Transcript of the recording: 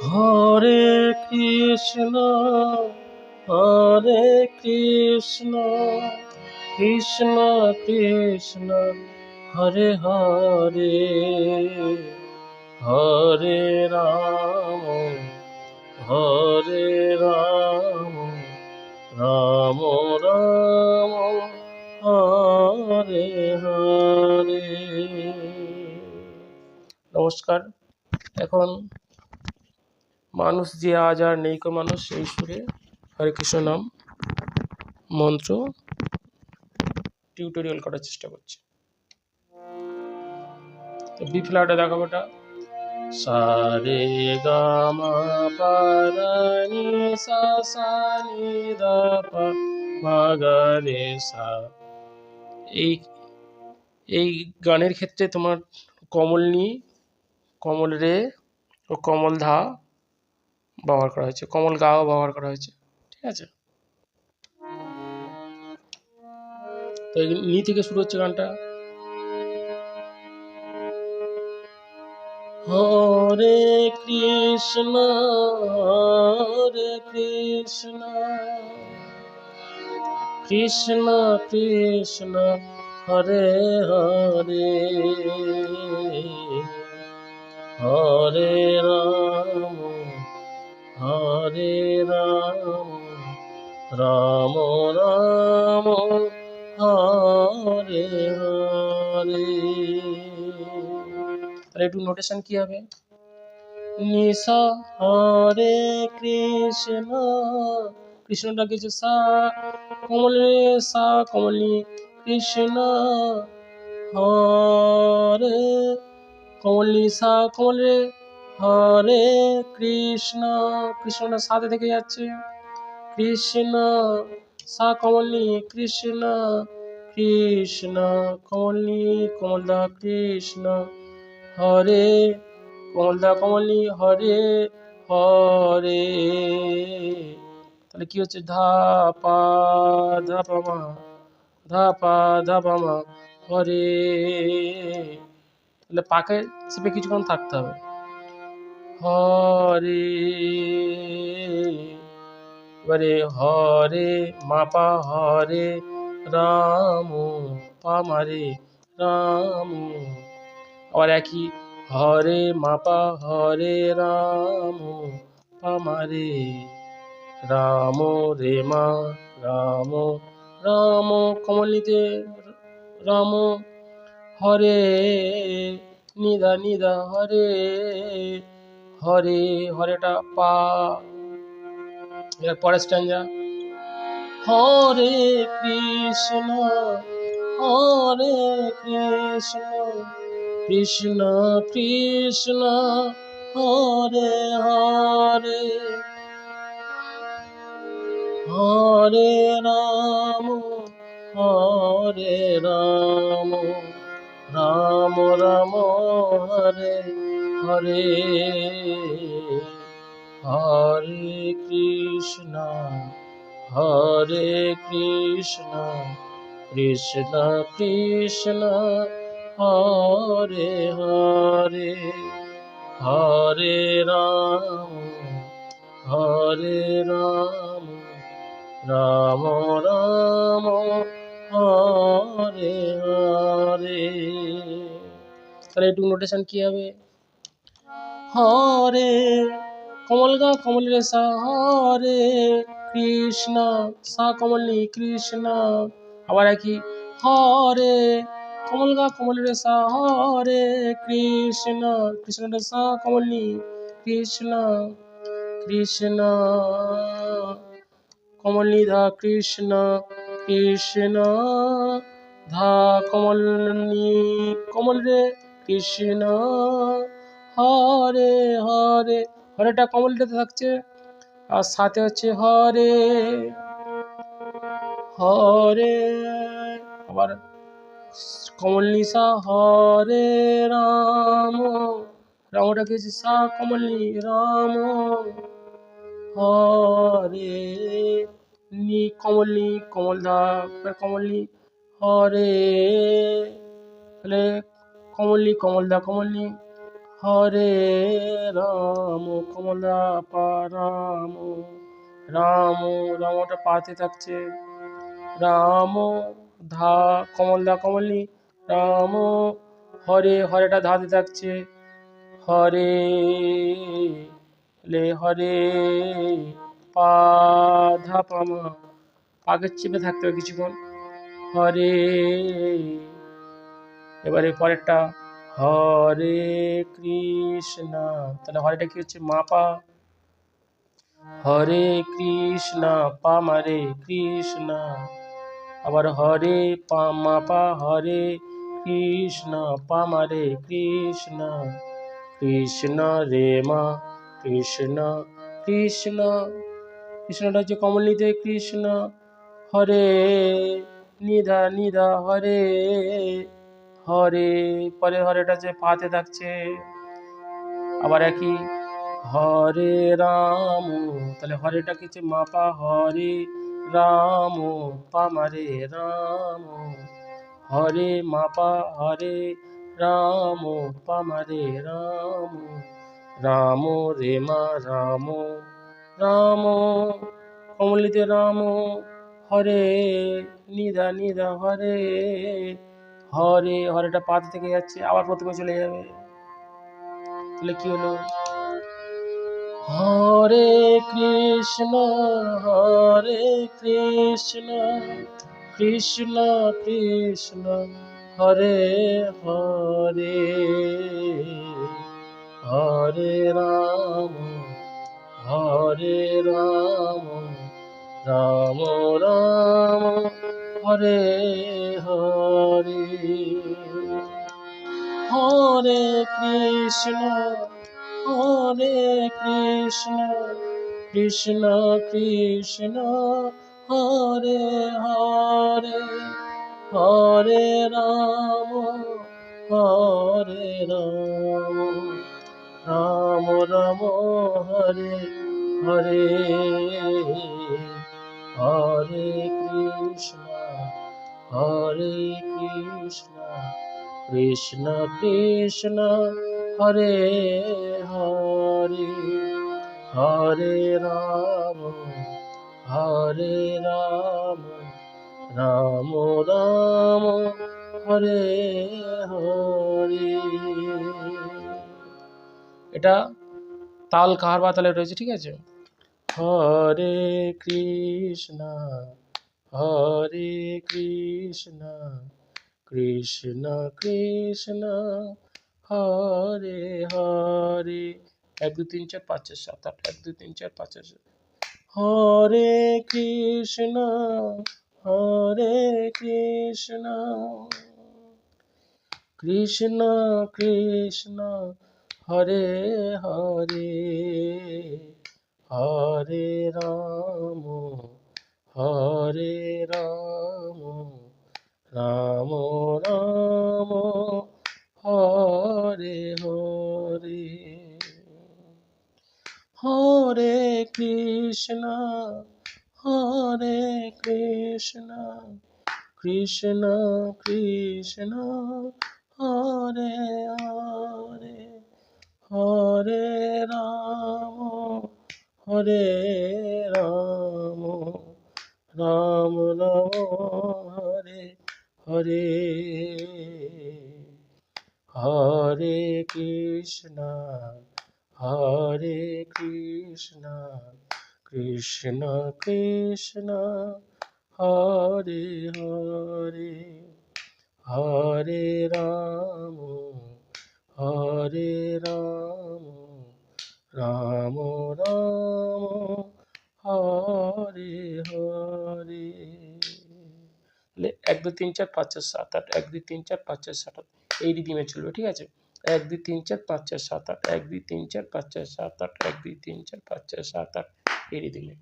হরে কৃষ্ণ হরে কৃষ্ণ কৃষ্ণ কৃষ্ণ হরে হরে হরে রাম হরে রাম রাম রাম হরে হরে। নমস্কার। এখন মানুষ যে আজ আর নেই কো মানুষ এই সুরে হরে কৃষ্ণ নাম মন্ত্র টিউটোরিয়াল করার চেষ্টা করছি। তো বি ফ্ল্যাটে দেখাবো এটা সা রে গা মা পা ধা নি সা সা নি ধা পা মা গা রে সা। এই গানের ক্ষেত্রে তোমার কমল নি, কমল রে ও কমল ধা ব্যবহার করা হয়েছে, কমল গাও ব্যবহার করা হয়েছে। ঠিক আছে, তো নি থেকে শুরু হচ্ছে গানটা। হরে কৃষ্ণ কৃষ্ণ কৃষ্ণ হরে হরে হরে রাম রাম রাম হরে হরে। তাহলে একটু নোটেশন কি হবে? নিসা হরে কৃষ্ণ, কৃষ্ণটা কিছু সা কমলে সা কমলি কৃষ্ণ হরে কমলি সা কমলে হরে কৃষ্ণ, কৃষ্ণটা সাথে থেকে যাচ্ছে কৃষ্ণ সা কমলি কৃষ্ণ কৃষ্ণ কমলি কমলদা কৃষ্ণ হরে কমলদা কমলি হরে হরে। তাহলে কি হচ্ছে ধা পা মা ধা পা মা হরে। তাহলে পাকে চেপে কিছুক্ষণ থাকতে হবে। হরে এবারে হরে মা পা হরে রাম পা মারে রাম, আবার একই হরে মাপা হরে রাম পামারে রাম রে মা রাম রাম কমলিতে রাম হরে নিদা নিদা হরে হরে হরেটা পা। এর পরের স্ট্যাঞ্জা হরে কৃষ্ণ কৃষ্ণ কৃষ্ণ হরে হরে হরে রাম রাম রাম হরে হরে হরে কৃষ্ণ কৃষ্ণ কৃষ্ণ হরে হরে হরে রাম রাম রাম হরে হরে। তাহলে একটু নোটেশন কি হবে? হরে কমল গা কমল রে সা হরে কৃষ্ণ সা কমলি কৃষ্ণ, আবার একই হরে কমল গা কমল রে সা হরে কৃষ্ণ কৃষ্ণটা সা কমলি কৃষ্ণ কৃষ্ণ কমলি ধা কৃষ্ণ কৃষ্ণ ধা কমলি কমল রে কৃষ্ণ হরে হরে, হরেটা কমলটাতে থাকছে আর সাথে হচ্ছে হরে হরে, আবার কমল নিশা হরে রাম রামটা কি হচ্ছে সা কমলি রাম হরে নি কমলি কমলদা কমলি হরে, তাহলে কমলি কমলদা কমলি হরে রাম কমলা পা রাম রাম রামটা পাতে থাকছে রাম ধা কমল কমলি রাম হরে হরেটা ধাতে থাকছে হরে লে হরে পা ধা পামা পাকে চেপে থাকতে হবে কিছুক্ষণ হরে এবারে পরেরটা হরে কৃষ্ণ তাহলে হরেটা কি হচ্ছে মা পা হরে কৃষ্ণ পা মারে কৃষ্ণ আবার হরে পা মা পা হরে কৃষ্ণ পা মারে কৃষ্ণ কৃষ্ণ রে মা কৃষ্ণ কৃষ্ণ কৃষ্ণটা হচ্ছে কমলিতে কৃষ্ণ হরে নিধা নিধা হরে হরে পরে হরেটা যে পাতে থাকছে আবার একই হরে রাম তাহলে হরেটা কি হচ্ছে মাপা হরে রাম পামারে রাম হরে মাপা হরে রাম পামারে রাম রাম রে মা রাম রাম কমলিতে রাম হরে নিধা নিধা হরে হরে হরেটা পাতে থেকে যাচ্ছে আবার প্রথমে চলে যাবে তাহলে কি হলো হরে কৃষ্ণ কৃষ্ণ কৃষ্ণ হরে হরে হরে রাম রাম রাম হরে হরে হরে কৃষ্ণ কৃষ্ণ কৃষ্ণ হরে হরে হরে রাম রাম রাম হরে হরে হরে কৃষ্ণ কৃষ্ণ কৃষ্ণ হরে হরে হরে রাম রাম রাম হরে হরে এটা তাল কাহার বা তালে রয়েছে ঠিক আছে হরে কৃষ্ণ কৃষ্ণ কৃষ্ণ হরে হরে 1 2 3 4 5 6 7 8 1 2 3 4 5 6 হরে কৃষ্ণ কৃষ্ণ কৃষ্ণ হরে হরে হরে রাম রাম রাম হরে হরে হরে কৃষ্ণ কৃষ্ণ কৃষ্ণ হরে হরে হরে রাম রাম রাম হরে হরে হরে কৃষ্ণ কৃষ্ণ কৃষ্ণ হরে হরে হরে রাম রাম রাম হরে হরে 1 2 3 4 5 6 7 8 1 2 3 4 5 6 7 8 এই রিদিমে চলবে ঠিক আছে 1 2 3 4 5 6 7 8 1 2 3 4 5 6 7 8 1 2 3 4 5 6 7 8 এই রিদিমে